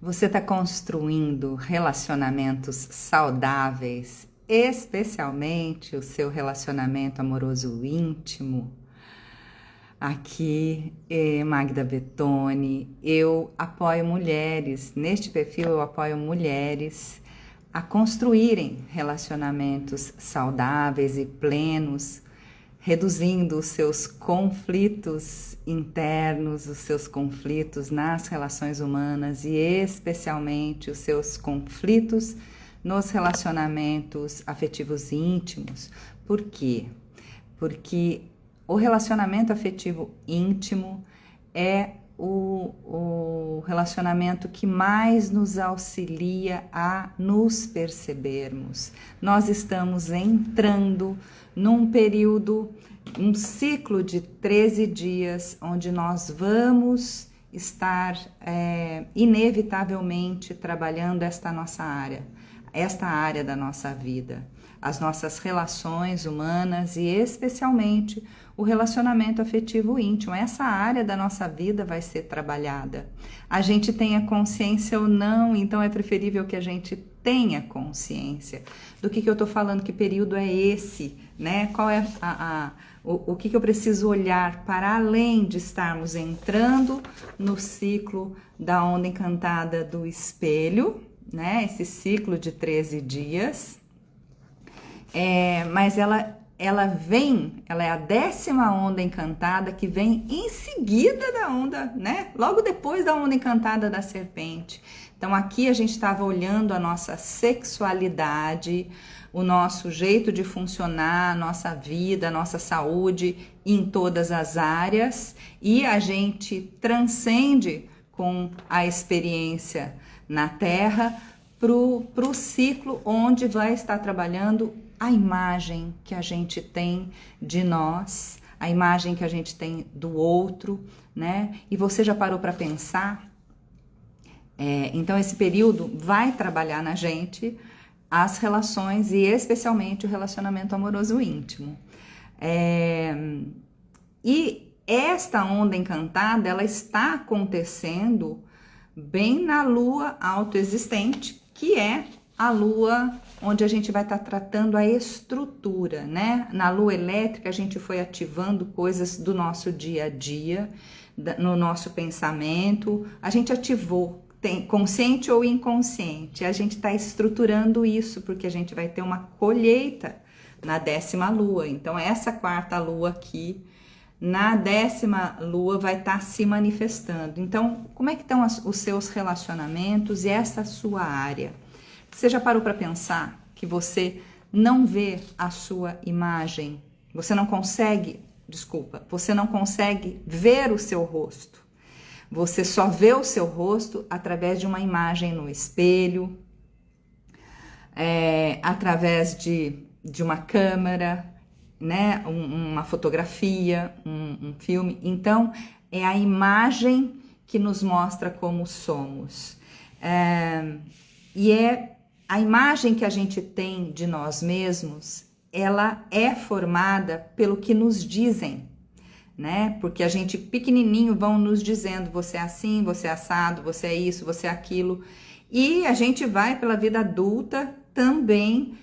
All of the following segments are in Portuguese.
Você está construindo relacionamentos saudáveis, especialmente o seu relacionamento amoroso íntimo? Aqui, Magda Bettoni, eu apoio mulheres, neste perfil eu apoio mulheres a construírem relacionamentos saudáveis e plenos, reduzindo os seus conflitos internos, os seus conflitos nas relações humanas e especialmente os seus conflitos nos relacionamentos afetivos íntimos. Por quê? Porque o relacionamento afetivo íntimo é o relacionamento que mais nos auxilia a nos percebermos. Nós estamos entrando num período, um ciclo de 13 dias, onde nós vamos estar inevitavelmente trabalhando esta área da nossa vida, as nossas relações humanas e especialmente o relacionamento afetivo íntimo. Essa área da nossa vida vai ser trabalhada. A gente tenha consciência ou não, então é preferível que a gente tenha consciência do que eu estou falando, que período é esse, né? Qual é o que eu preciso olhar para além de estarmos entrando no ciclo da onda encantada do espelho, né? Esse ciclo de 13 dias. Mas ela é a 10ª onda encantada que vem em seguida da onda, né? Logo depois da onda encantada da serpente. Então aqui a gente estava olhando a nossa sexualidade, o nosso jeito de funcionar, a nossa vida, a nossa saúde em todas as áreas, e a gente transcende com a experiência na Terra para o ciclo onde vai estar trabalhando a imagem que a gente tem de nós, a imagem que a gente tem do outro, né? E você já parou para pensar? Então esse período vai trabalhar na gente as relações e especialmente o relacionamento amoroso íntimo. E esta onda encantada, ela está acontecendo bem na lua autoexistente, que é a lua onde a gente vai estar tratando a estrutura, né? Na lua elétrica a gente foi ativando coisas do nosso dia a dia, no nosso pensamento, a gente ativou, consciente ou inconsciente, a gente está estruturando isso, porque a gente vai ter uma colheita na 10ª lua. Então essa 4ª lua aqui, na 10ª lua, vai estar se manifestando. Então, como é que estão os seus relacionamentos e essa sua área? Você já parou para pensar que você não vê a sua imagem? Você não consegue ver o seu rosto. Você só vê o seu rosto através de uma imagem no espelho, através de uma câmera, né? Uma fotografia, um filme. Então, é a imagem que nos mostra como somos. E a imagem que a gente tem de nós mesmos, ela é formada pelo que nos dizem, né? Porque a gente pequenininho vão nos dizendo, você é assim, você é assado, você é isso, você é aquilo. E a gente vai pela vida adulta também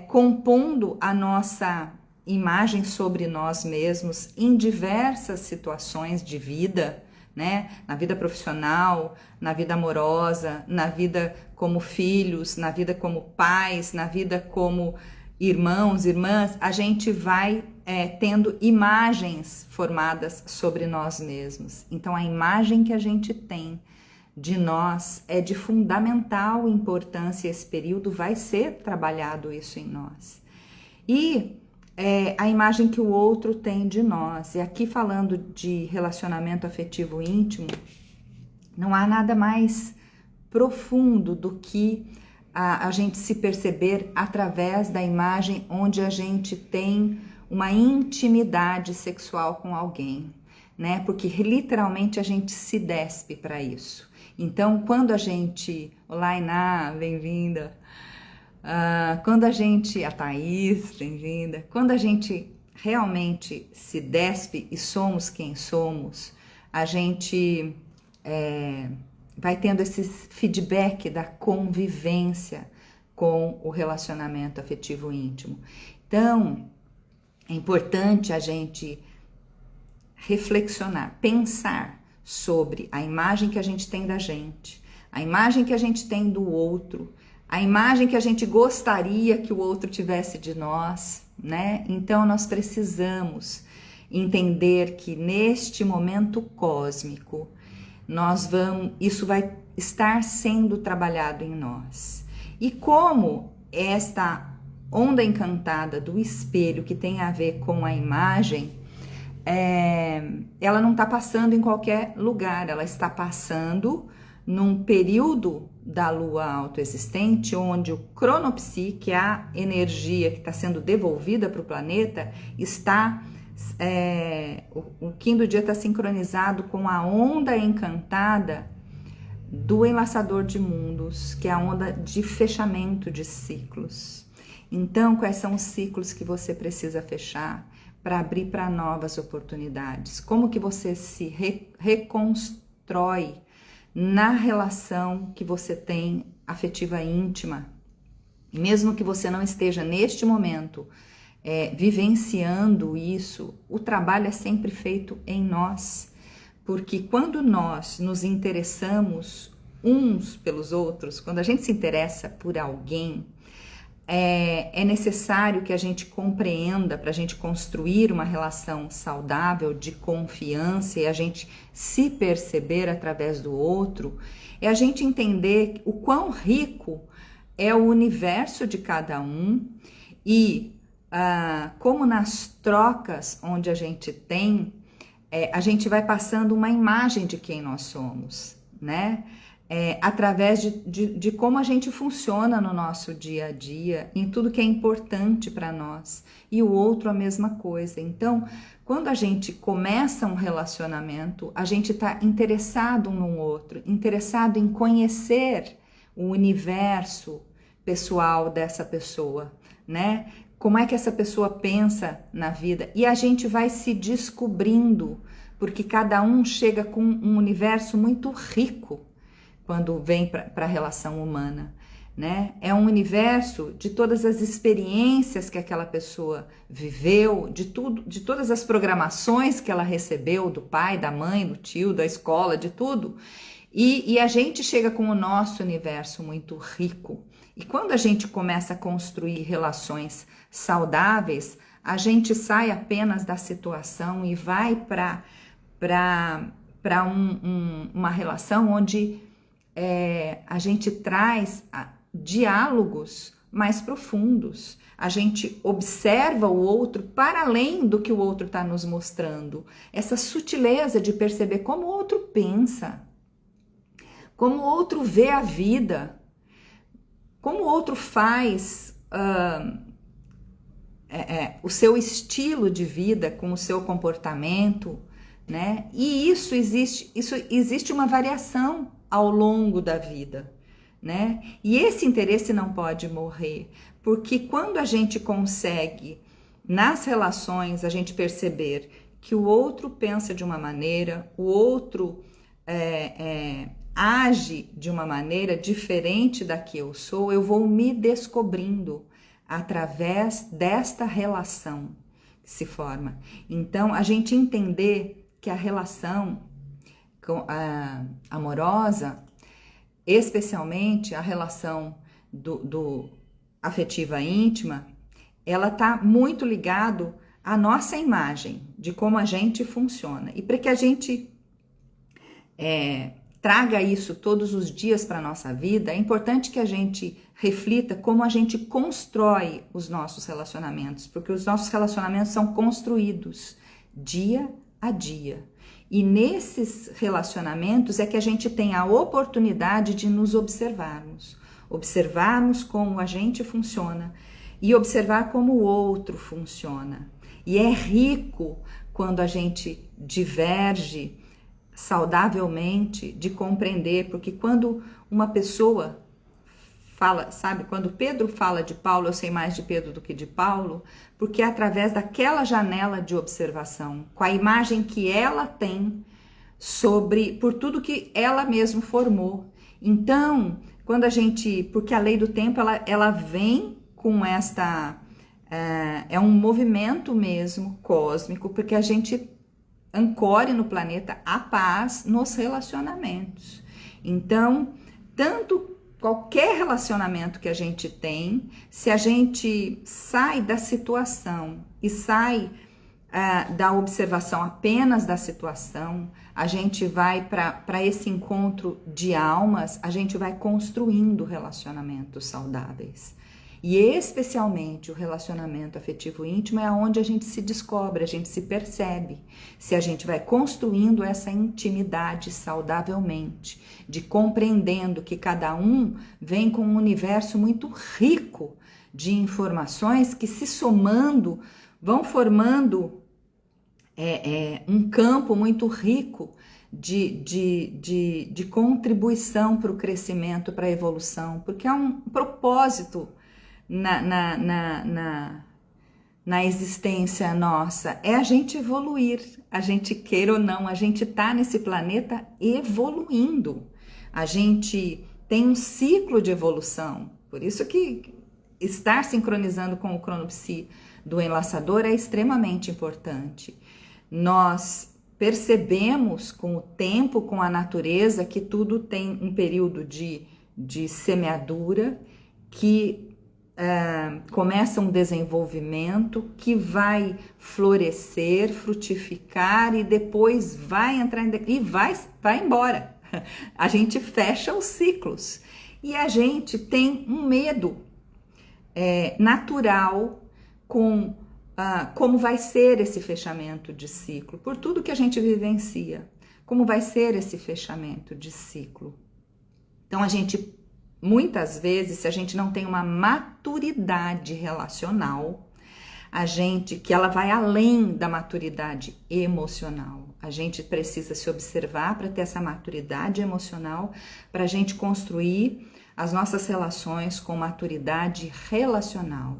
compondo a nossa imagem sobre nós mesmos em diversas situações de vida, né? Na vida profissional, na vida amorosa, na vida como filhos, na vida como pais, na vida como irmãos, irmãs. A gente vai tendo imagens formadas sobre nós mesmos. Então a imagem que a gente tem de nós é de fundamental importância. Esse período vai ser trabalhado isso em nós. E a imagem que o outro tem de nós. E aqui falando de relacionamento afetivo íntimo, não há nada mais profundo do que a gente se perceber através da imagem onde a gente tem uma intimidade sexual com alguém, né? Porque literalmente a gente se despe para isso. Então, quando a gente... Olá, Iná, bem-vinda. A Thaís, bem-vinda. Quando a gente realmente se despe e somos quem somos, a gente vai tendo esse feedback da convivência com o relacionamento afetivo íntimo. Então, é importante a gente reflexionar, pensar sobre a imagem que a gente tem da gente, a imagem que a gente tem do outro, a imagem que a gente gostaria que o outro tivesse de nós, né? Então, nós precisamos entender que neste momento cósmico, isso vai estar sendo trabalhado em nós. E como esta onda encantada do espelho, que tem a ver com a imagem, ela não está passando em qualquer lugar, ela está passando num período da lua autoexistente, onde o cronopsi, que é a energia que está sendo devolvida para o planeta, o Kim do dia está sincronizado com a onda encantada do enlaçador de mundos, que é a onda de fechamento de ciclos. Então, quais são os ciclos que você precisa fechar para abrir para novas oportunidades? Como que você se reconstrói na relação que você tem afetiva íntima? E mesmo que você não esteja neste momento vivenciando isso, o trabalho é sempre feito em nós, porque quando nós nos interessamos uns pelos outros, quando a gente se interessa por alguém, é necessário que a gente compreenda, para a gente construir uma relação saudável de confiança e a gente se perceber através do outro, é a gente entender o quão rico é o universo de cada um e como nas trocas onde a gente tem, a gente vai passando uma imagem de quem nós somos, né? Através de como a gente funciona no nosso dia a dia, em tudo que é importante para nós, e o outro a mesma coisa. Então, quando a gente começa um relacionamento, a gente está interessado um no outro, interessado em conhecer o universo pessoal dessa pessoa, né? Como é que essa pessoa pensa na vida, e a gente vai se descobrindo, porque cada um chega com um universo muito rico quando vem para a relação humana, né? É um universo de todas as experiências que aquela pessoa viveu, de todas as programações que ela recebeu do pai, da mãe, do tio, da escola, de tudo. E a gente chega com o nosso universo muito rico. E quando a gente começa a construir relações saudáveis, a gente sai apenas da situação e vai para uma relação onde a gente traz diálogos mais profundos. A gente observa o outro para além do que o outro está nos mostrando. Essa sutileza de perceber como o outro pensa, como o outro vê a vida, como o outro faz o seu estilo de vida com o seu comportamento, né? E isso existe uma variação ao longo da vida, né? E esse interesse não pode morrer, porque quando a gente consegue, nas relações, a gente perceber que o outro pensa de uma maneira, o outro age de uma maneira diferente da que eu sou, eu vou me descobrindo através desta relação que se forma. Então, a gente entender que a relação amorosa, especialmente a relação do afetiva íntima, ela está muito ligado à nossa imagem, de como a gente funciona. E para que a gente traga isso todos os dias para a nossa vida, é importante que a gente reflita como a gente constrói os nossos relacionamentos, porque os nossos relacionamentos são construídos dia a dia. E nesses relacionamentos é que a gente tem a oportunidade de nos observarmos como a gente funciona e observar como o outro funciona. E é rico quando a gente diverge saudavelmente de compreender, porque quando uma pessoa fala, sabe, quando Pedro fala de Paulo, eu sei mais de Pedro do que de Paulo, porque é através daquela janela de observação, com a imagem que ela tem por tudo que ela mesma formou. Então, porque a lei do tempo, ela vem com é um movimento mesmo cósmico, porque a gente ancore no planeta a paz nos relacionamentos. Então, qualquer relacionamento que a gente tem, se a gente sai da situação e sai da observação apenas da situação, a gente vai para esse encontro de almas, a gente vai construindo relacionamentos saudáveis. E especialmente o relacionamento afetivo íntimo é onde a gente se descobre, a gente se percebe. Se a gente vai construindo essa intimidade saudavelmente, de compreendendo que cada um vem com um universo muito rico de informações que, se somando, vão formando um campo muito rico de contribuição para o crescimento, para a evolução, porque é um propósito na existência nossa, é a gente evoluir, a gente queira ou não, a gente tá nesse planeta evoluindo, a gente tem um ciclo de evolução, por isso que estar sincronizando com o cronopsi do enlaçador é extremamente importante. Nós percebemos com o tempo, com a natureza, que tudo tem um período de semeadura, que começa um desenvolvimento que vai florescer, frutificar e depois vai entrar e vai embora. A gente fecha os ciclos e a gente tem um medo natural com como vai ser esse fechamento de ciclo, por tudo que a gente vivencia, como vai ser esse fechamento de ciclo. Então muitas vezes, se a gente não tem uma maturidade relacional, que ela vai além da maturidade emocional. A gente precisa se observar para ter essa maturidade emocional, para a gente construir as nossas relações com maturidade relacional.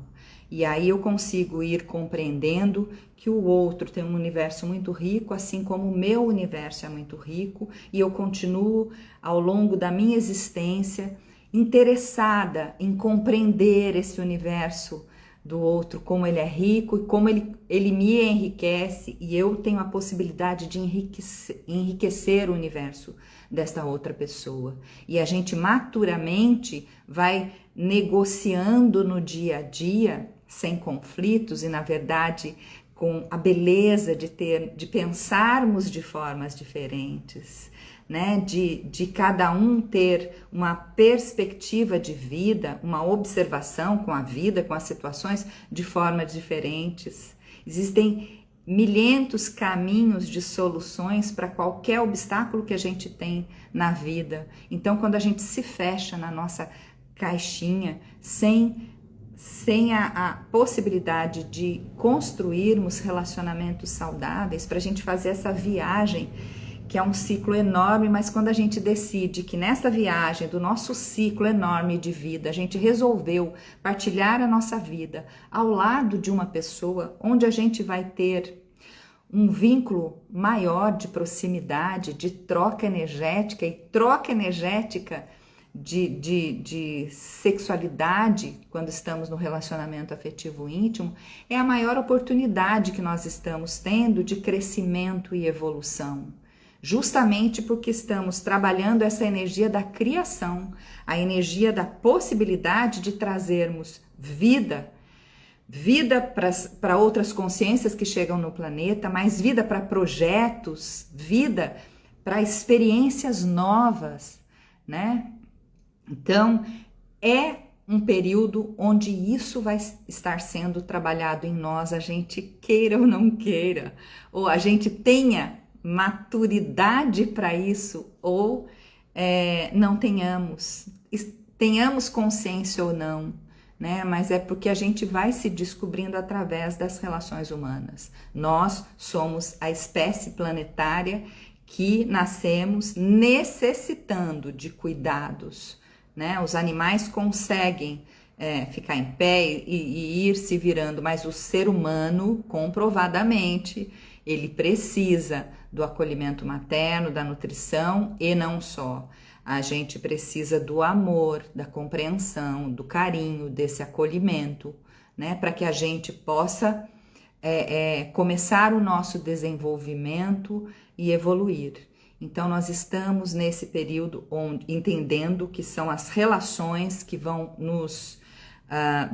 E aí eu consigo ir compreendendo que o outro tem um universo muito rico, assim como o meu universo é muito rico, e eu continuo ao longo da minha existência interessada em compreender esse universo do outro, como ele é rico e como ele me enriquece, e eu tenho a possibilidade de enriquecer o universo desta outra pessoa. E a gente maturamente vai negociando no dia a dia, sem conflitos e, na verdade, com a beleza de pensarmos de formas diferentes, né? De cada um ter uma perspectiva de vida, uma observação com a vida, com as situações de formas diferentes. Existem milhentos caminhos de soluções para qualquer obstáculo que a gente tem na vida. Então, quando a gente se fecha na nossa caixinha, sem a possibilidade de construirmos relacionamentos saudáveis, para a gente fazer essa viagem, que é um ciclo enorme, mas quando a gente decide que nessa viagem do nosso ciclo enorme de vida, a gente resolveu partilhar a nossa vida ao lado de uma pessoa onde a gente vai ter um vínculo maior de proximidade, de troca energética, e troca energética de sexualidade, quando estamos no relacionamento afetivo íntimo, é a maior oportunidade que nós estamos tendo de crescimento e evolução. Justamente porque estamos trabalhando essa energia da criação, a energia da possibilidade de trazermos vida para outras consciências que chegam no planeta, mais vida para projetos, vida para experiências novas, né? Então, é um período onde isso vai estar sendo trabalhado em nós, a gente queira ou não queira, ou a gente tenha maturidade para isso, ou não tenhamos consciência ou não, né? Mas é porque a gente vai se descobrindo através das relações humanas. Nós somos a espécie planetária que nascemos necessitando de cuidados, né? Os animais conseguem ficar em pé e ir se virando, mas o ser humano, comprovadamente, ele precisa do acolhimento materno, da nutrição e não só. A gente precisa do amor, da compreensão, do carinho, desse acolhimento, né? Para que a gente possa começar o nosso desenvolvimento e evoluir. Então, nós estamos nesse período entendendo que são as relações que vão nos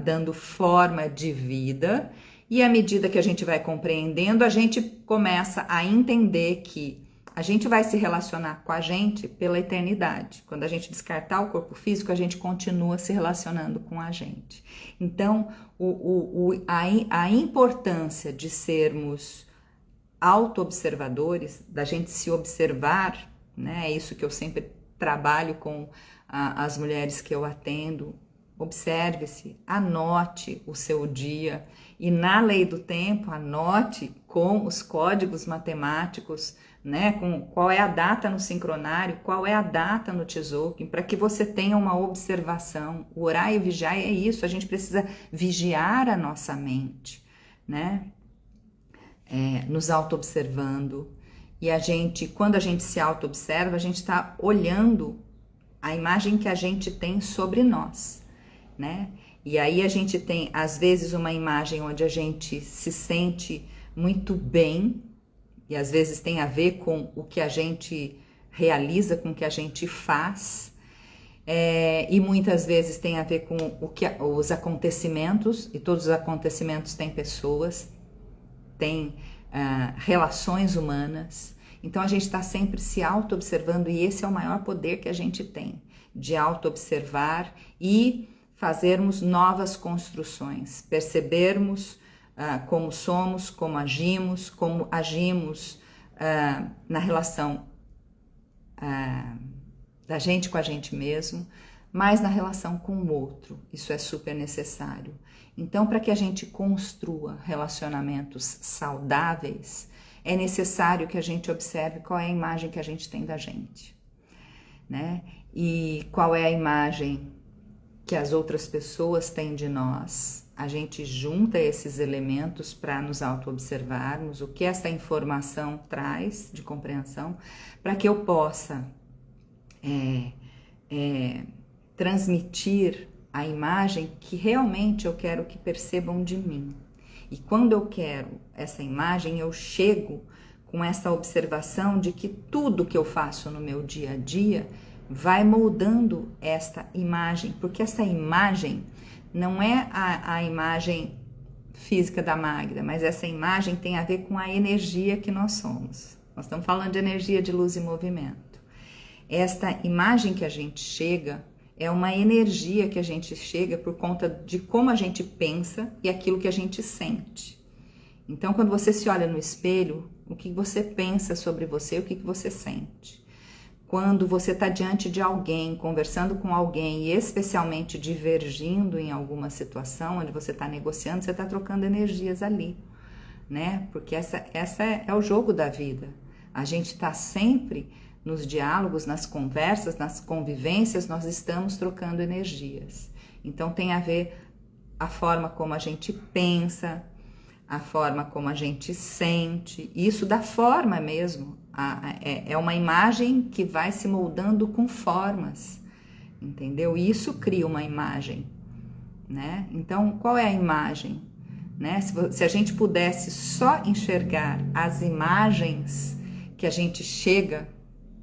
dando forma de vida, e à medida que a gente vai compreendendo, a gente começa a entender que a gente vai se relacionar com a gente pela eternidade. Quando a gente descartar o corpo físico, a gente continua se relacionando com a gente. Então, a importância de sermos auto-observadores, da gente se observar, né? É isso que eu sempre trabalho com as mulheres que eu atendo. Observe-se, anote o seu dia e na lei do tempo, anote com os códigos matemáticos, né? Com qual é a data no sincronário, qual é a data no Tzolk'in, para que você tenha uma observação. O orar e o vigiar é isso, a gente precisa vigiar a nossa mente, né? Nos auto-observando, e quando a gente se auto-observa, a gente está olhando a imagem que a gente tem sobre nós, né? E aí a gente tem, às vezes, uma imagem onde a gente se sente muito bem, e às vezes tem a ver com o que a gente realiza, com o que a gente faz, e muitas vezes tem a ver com os acontecimentos, e todos os acontecimentos têm pessoas, tem relações humanas. Então a gente está sempre se auto-observando, e esse é o maior poder que a gente tem, de auto-observar e fazermos novas construções, percebermos como somos, como agimos na relação da gente com a gente mesmo, mas na relação com o outro. Isso é super necessário. Então, para que a gente construa relacionamentos saudáveis, é necessário que a gente observe qual é a imagem que a gente tem da gente, né? E qual é a imagem que as outras pessoas têm de nós. A gente junta esses elementos para nos auto-observarmos, o que essa informação traz de compreensão, para que eu possa transmitir a imagem que realmente eu quero que percebam de mim. E quando eu quero essa imagem, eu chego com essa observação de que tudo que eu faço no meu dia a dia vai moldando esta imagem, porque essa imagem não é a imagem física da Magda, mas essa imagem tem a ver com a energia que nós somos. Nós estamos falando de energia de luz e movimento. Esta imagem que a gente chega é uma energia que a gente chega por conta de como a gente pensa e aquilo que a gente sente. Então, quando você se olha no espelho, o que você pensa sobre você, o que você sente. Quando você está diante de alguém, conversando com alguém e especialmente divergindo em alguma situação, onde você está negociando, você está trocando energias ali, né? Porque essa é o jogo da vida. A gente está sempre nos diálogos, nas conversas, nas convivências, nós estamos trocando energias. Então tem a ver a forma como a gente pensa, a forma como a gente sente, isso dá forma mesmo. É uma imagem que vai se moldando com formas, entendeu? E isso cria uma imagem, né? Então, qual é a imagem? Né? Se a gente pudesse só enxergar as imagens que a gente chega,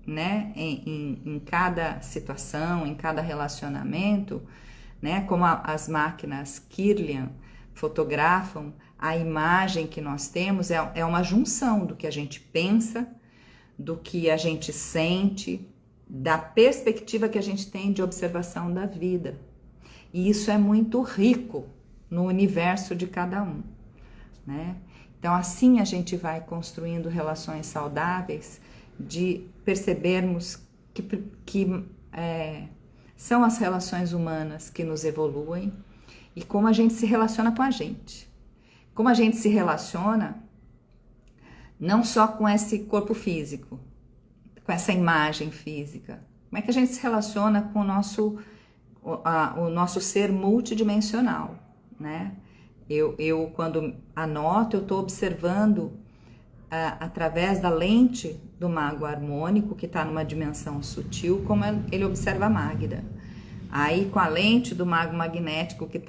né, em cada situação, em cada relacionamento, né, como as máquinas Kirlian fotografam, a imagem que nós temos é uma junção do que a gente pensa, do que a gente sente, da perspectiva que a gente tem de observação da vida. E isso é muito rico no universo de cada um, né? Então, assim a gente vai construindo relações saudáveis, de percebermos que são as relações humanas que nos evoluem e como a gente se relaciona com a gente. Como a gente se relaciona não só com esse corpo físico, com essa imagem física. Como é que a gente se relaciona com o nosso ser multidimensional, né? Eu quando anoto, eu estou observando através da lente do mago harmônico, que está numa dimensão sutil, como ele observa a Magda. Aí, com a lente do mago magnético, que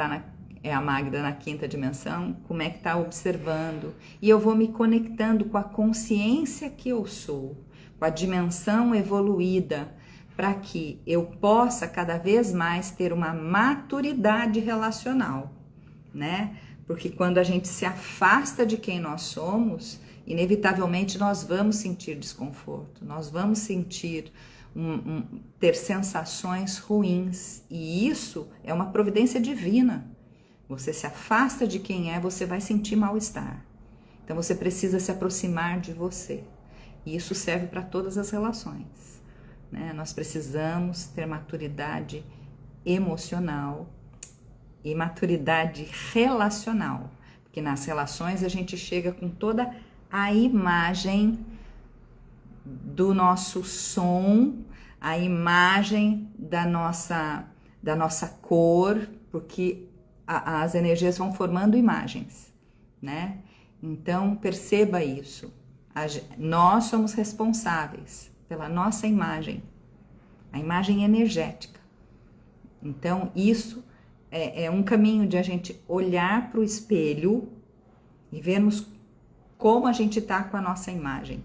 é a Magda na 5ª dimensão, como é que está observando. E eu vou me conectando com a consciência que eu sou, com a dimensão evoluída, para que eu possa cada vez mais ter uma maturidade relacional, né? Porque quando a gente se afasta de quem nós somos, inevitavelmente nós vamos sentir desconforto, nós vamos sentir ter sensações ruins, e isso é uma providência divina. Você se afasta de quem é, você vai sentir mal-estar. Então você precisa se aproximar de você. E isso serve para todas as relações, né? Nós precisamos ter maturidade emocional e maturidade relacional, porque nas relações a gente chega com toda a imagem do nosso som, a imagem da nossa cor, porque as energias vão formando imagens, né? Então perceba isso. Nós somos responsáveis pela nossa imagem, a imagem energética. Então isso é um caminho de a gente olhar para o espelho e vermos como a gente está com a nossa imagem.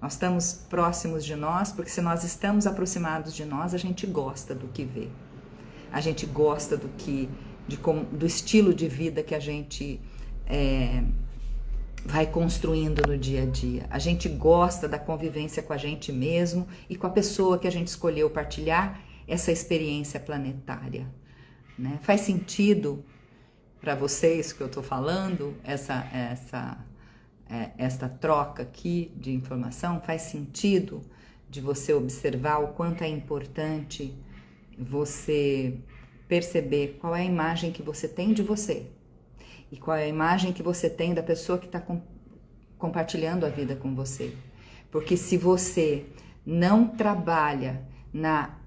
Nós estamos próximos de nós, porque se nós estamos aproximados de nós, a gente gosta do que vê. A gente gosta do estilo de vida que a gente vai construindo no dia a dia. A gente gosta da convivência com a gente mesmo e com a pessoa que a gente escolheu partilhar essa experiência planetária, né? Faz sentido para vocês que eu estou falando, esta troca aqui de informação? Faz sentido de você observar o quanto é importante você perceber qual é a imagem que você tem de você e qual é a imagem que você tem da pessoa que está compartilhando a vida com você. Porque se você não trabalha na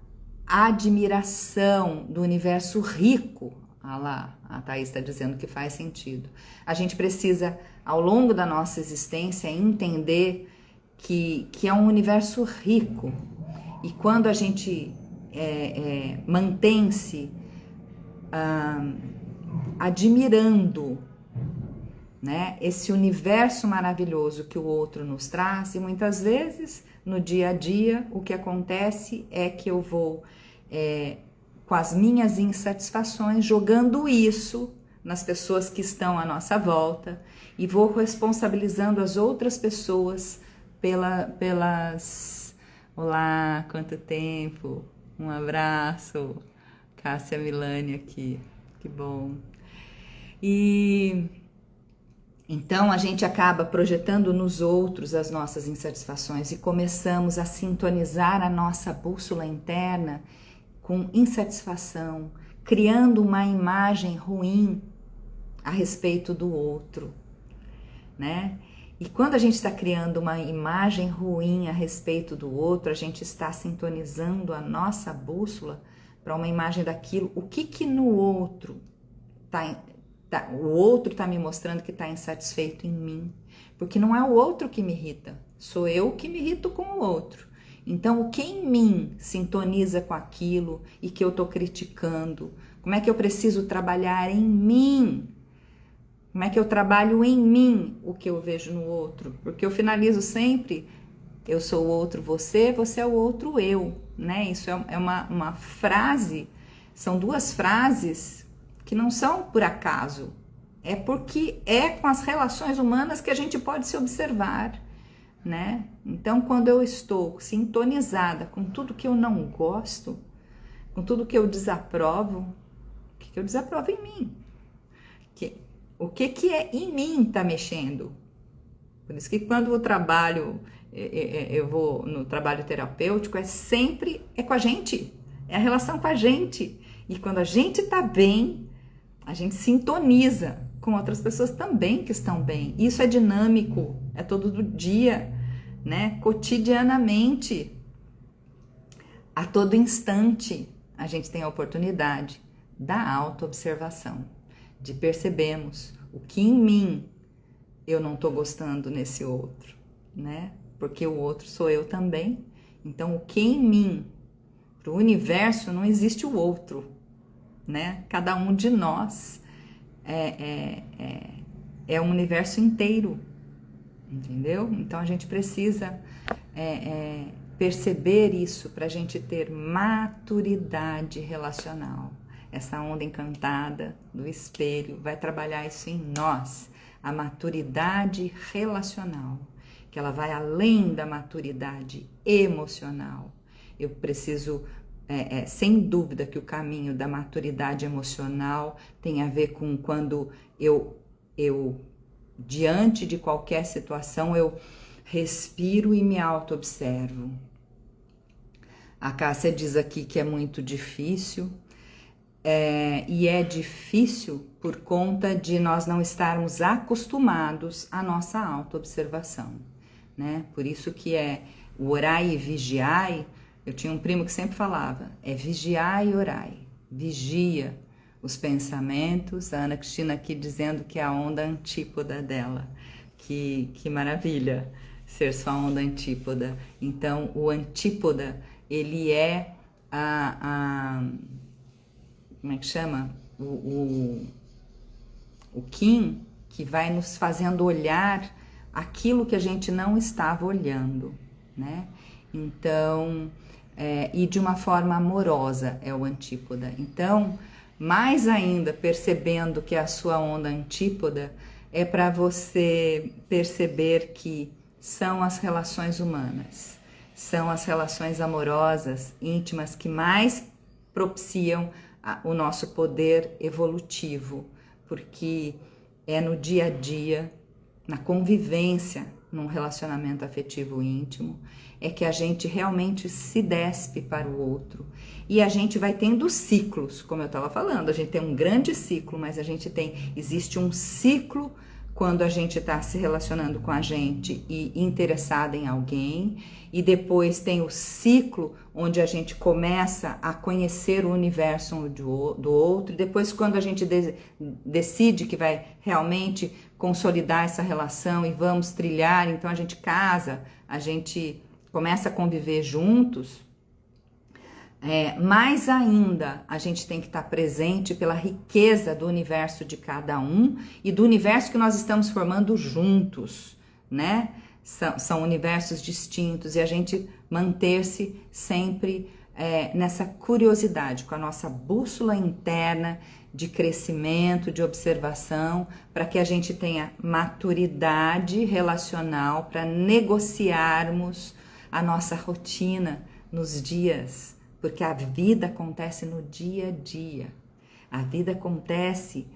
admiração do universo rico, lá, a Thaís está dizendo que faz sentido. A gente precisa, ao longo da nossa existência, entender que é um universo rico. E quando a gente mantém-se admirando, né, esse universo maravilhoso que o outro nos traz, e muitas vezes, no dia a dia, o que acontece é que eu vou... com as minhas insatisfações, jogando isso nas pessoas que estão à nossa volta e vou responsabilizando as outras pessoas pelas... Olá, quanto tempo! Um abraço! Cássia Milani aqui, que bom! E então a gente acaba projetando nos outros as nossas insatisfações e começamos a sintonizar a nossa bússola interna com insatisfação, criando uma imagem ruim a respeito do outro, né? E quando a gente está criando uma imagem ruim a respeito do outro, a gente está sintonizando a nossa bússola para uma imagem daquilo, o que no outro o outro está me mostrando que está insatisfeito em mim, porque não é o outro que me irrita, sou eu que me irrito com o outro. Então, o que em mim sintoniza com aquilo e que eu estou criticando? Como é que eu preciso trabalhar em mim? Como é que eu trabalho em mim o que eu vejo no outro? Porque eu finalizo sempre, eu sou o outro você, você é o outro eu, né? Isso é uma frase, são duas frases que não são por acaso, é porque é com as relações humanas que a gente pode se observar, né? Então, quando eu estou sintonizada com tudo que eu não gosto, com tudo que eu desaprovo, o que eu desaprovo em mim? O que é em mim está mexendo? Por isso que quando eu vou no trabalho terapêutico, sempre com a gente, é a relação com a gente. E quando a gente está bem, a gente sintoniza com outras pessoas também que estão bem. Isso é dinâmico, é todo dia, né? Cotidianamente, a todo instante, a gente tem a oportunidade da autoobservação, de percebermos o que em mim eu não estou gostando nesse outro, né? Porque o outro sou eu também. Então, o que em mim, para o universo, não existe o outro, né? Cada um de nós é um universo inteiro, entendeu? Então, a gente precisa perceber isso para a gente ter maturidade relacional. Essa onda encantada do espelho vai trabalhar isso em nós, a maturidade relacional, que ela vai além da maturidade emocional. Eu preciso, sem dúvida, que o caminho da maturidade emocional tem a ver com quando eu diante de qualquer situação, eu respiro e me auto-observo. A Cássia diz aqui que é muito difícil, e é difícil por conta de nós não estarmos acostumados à nossa auto-observação, né? Por isso que o orai e vigiai. Eu tinha um primo que sempre falava, vigiai e orai, vigia os pensamentos. A Ana Cristina aqui dizendo que é a onda antípoda dela, que maravilha ser sua onda antípoda. Então, o antípoda, ele é como é que chama? O Kim, que vai nos fazendo olhar aquilo que a gente não estava olhando, né? Então, e de uma forma amorosa é o antípoda. Então, mais ainda, percebendo que a sua onda antípoda é para você perceber que são as relações humanas, são as relações amorosas, íntimas, que mais propiciam o nosso poder evolutivo, porque é no dia a dia, na convivência, num relacionamento afetivo íntimo, é que a gente realmente se despe para o outro. E a gente vai tendo ciclos, como eu estava falando, a gente tem um grande ciclo, mas existe um ciclo quando a gente está se relacionando com a gente e interessada em alguém, e depois tem o ciclo onde a gente começa a conhecer o universo um do outro, e depois quando a gente decide que vai realmente consolidar essa relação e vamos trilhar, então a gente casa, a gente começa a conviver juntos. Mais ainda, a gente tem que estar presente pela riqueza do universo de cada um e do universo que nós estamos formando juntos, né? São universos distintos, e a gente manter-se sempre nessa curiosidade, com a nossa bússola interna de crescimento, de observação, para que a gente tenha maturidade relacional para negociarmos a nossa rotina nos dias. Porque a vida acontece no dia a dia, a vida acontece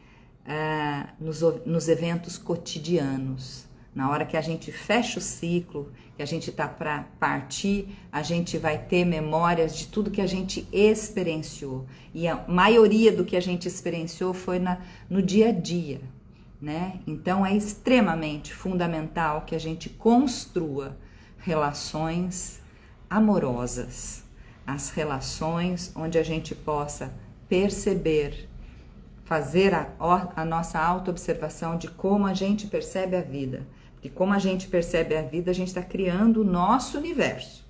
nos eventos cotidianos. Na hora que a gente fecha o ciclo, que a gente está para partir, a gente vai ter memórias de tudo que a gente experienciou. E a maioria do que a gente experienciou foi no dia a dia, né? Então é extremamente fundamental que a gente construa relações amorosas. As relações onde a gente possa perceber, fazer a nossa auto-observação de como a gente percebe a vida. Porque como a gente percebe a vida, a gente está criando o nosso universo.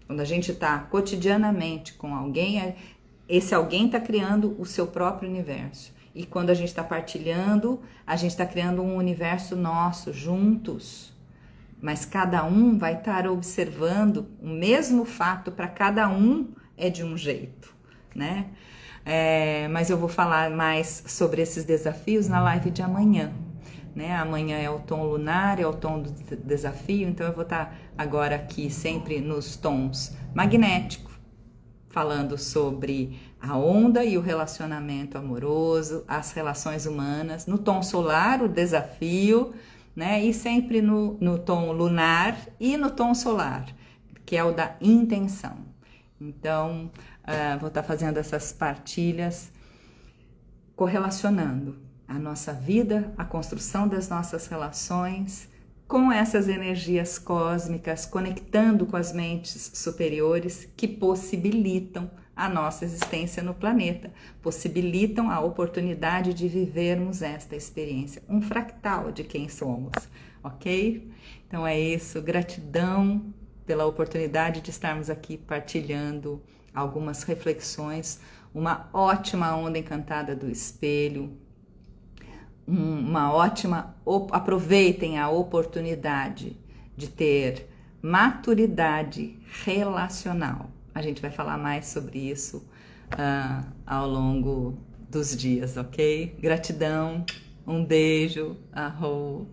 Quando a gente está cotidianamente com alguém, esse alguém está criando o seu próprio universo. E quando a gente está partilhando, a gente está criando um universo nosso, juntos. Mas cada um vai estar observando o mesmo fato, para cada um é de um jeito, né? Mas eu vou falar mais sobre esses desafios na live de amanhã, né? Amanhã é o tom lunar, é o tom do desafio, então eu vou estar agora aqui sempre nos tons magnético, falando sobre a onda e o relacionamento amoroso, as relações humanas, no tom solar, o desafio, né? E sempre no tom lunar e no tom solar, que é o da intenção. Então, vou estar fazendo essas partilhas, correlacionando a nossa vida, a construção das nossas relações, com essas energias cósmicas, conectando com as mentes superiores que possibilitam a nossa existência no planeta, possibilitam a oportunidade de vivermos esta experiência, um fractal de quem somos, ok? Então é isso, gratidão pela oportunidade de estarmos aqui partilhando algumas reflexões, uma ótima onda encantada do espelho, aproveitem a oportunidade de ter maturidade relacional. A gente vai falar mais sobre isso ao longo dos dias, ok? Gratidão, um beijo, arro.